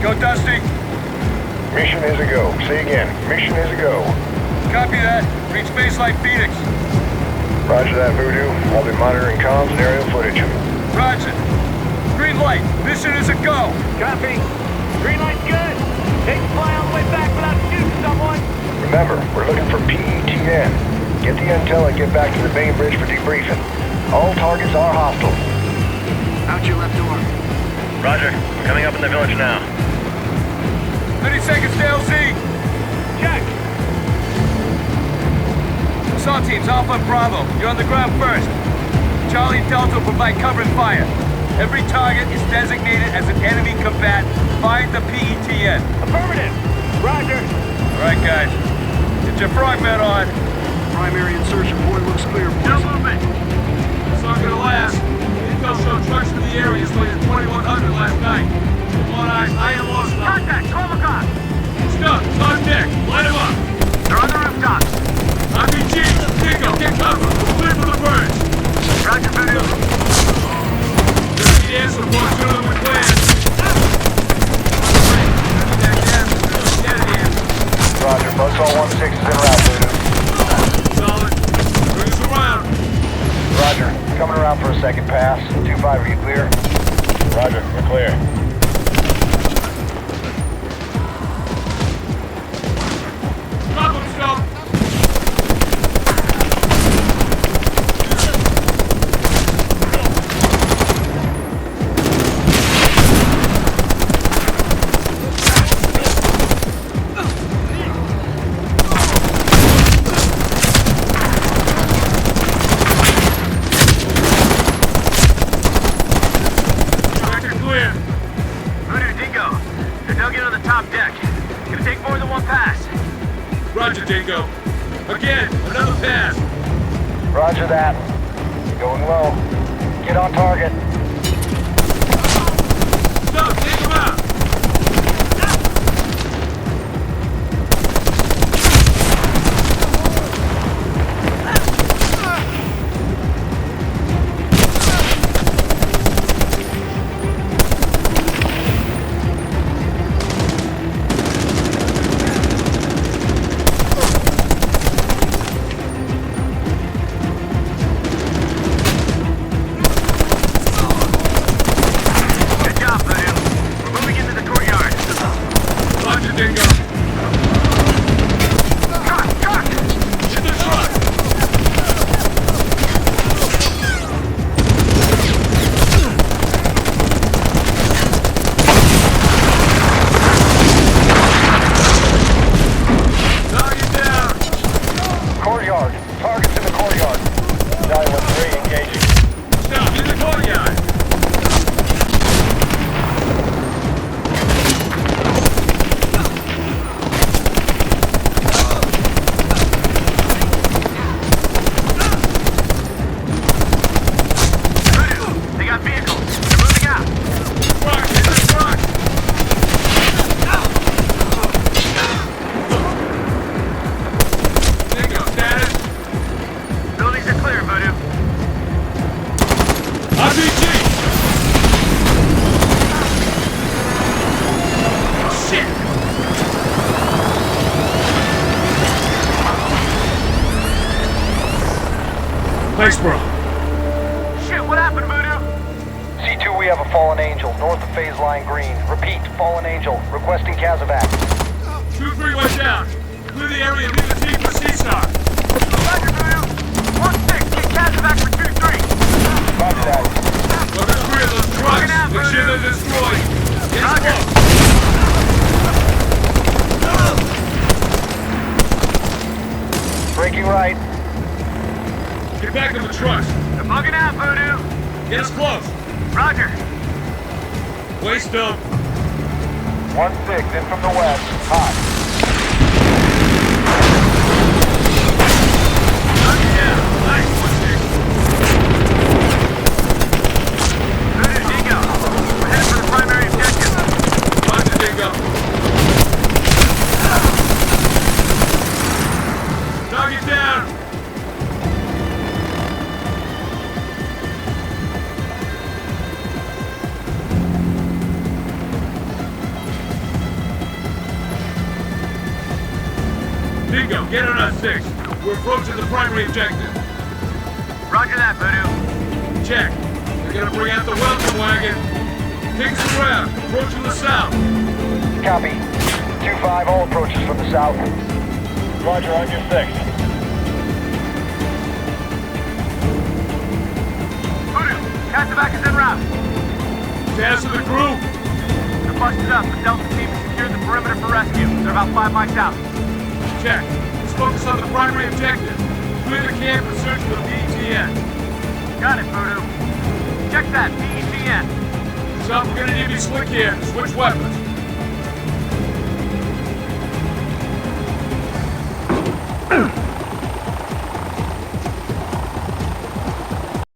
Go, Dusty. Mission is a go. Say again. Mission is a go. Copy that. Reach baseline Phoenix. Roger that, Voodoo. I'll be monitoring comms and aerial footage. Roger. Green light. Mission is a go. Copy. Green light's good. Take the fly all the way back without shooting someone. Remember, we're looking for PETN. Get the intel and get back to the main bridge for debriefing. All targets are hostile. Out your left door. Roger. I'm coming up in the village now. 30 seconds to LZ. Check. Assault teams, Alpha and Bravo. You're on the ground first. Charlie and Delta will provide cover and fire. Every target is designated as an enemy combatant. Find the PETN. Affirmative. Roger. All right, guys. Get your frogmen on. Primary insertion point looks clear, boys. No movement. It's not gonna last. Intel showed trucks in the area as late as 2100 last night. One eye, iron lost. Contact, 12 o'clock. Stump, it's on deck. Light him up. They're on the rooftops. RPG, Dingo, get cover. We're clear for the birds. Roger, Voodoo. Just the answer to what's doing with plans. Roger. Buzzsaw 16 is en route, Voodoo. Solid. Bring us around. Roger. Coming around for a second pass. 2-5, are you clear? Roger. We're clear. Drop him, Stump. Roger, Dingo. Again, another pass. Roger that. Going low. Get on target. Stop, take him out. Thanks, bro. Shit, what happened, Voodoo? C2, we have a fallen angel, north of phase line green. Repeat, fallen angel, requesting Casevac. 2-3 went down. Clear the area and leave the team for CSAR. Roger, Voodoo. 1-6, get Casevac for 2-3. Roger that. Look at 3 of those trucks. Make sure they're destroyed. Get close. Breaking right. Get back to the trucks. They're bugging out, Voodoo. Get us close. Roger. Wait still. 1-6, in from the west. Hot. Yeah, nice. 1-6. Voodoo, Dingo. We're headed for the primary objective. Roger, Dingo. Target down. Stump, get on our 6. We're approaching the primary objective. Roger that, Voodoo. Check. They're gonna bring out the welcome wagon. Kicks around, approaching the south. Copy. 2-5, all approaches from the south. Roger, on your 6. Voodoo, Casabac is en route. Status of the crew. They're busted up. The Delta team has secured the perimeter for rescue. They're about 5 miles out. Check. Let's focus on the primary objective. Clear the camp and search for the PETN. Got it, Voodoo. Check that, PETN. So we're gonna need to be slick here. Switch weapons.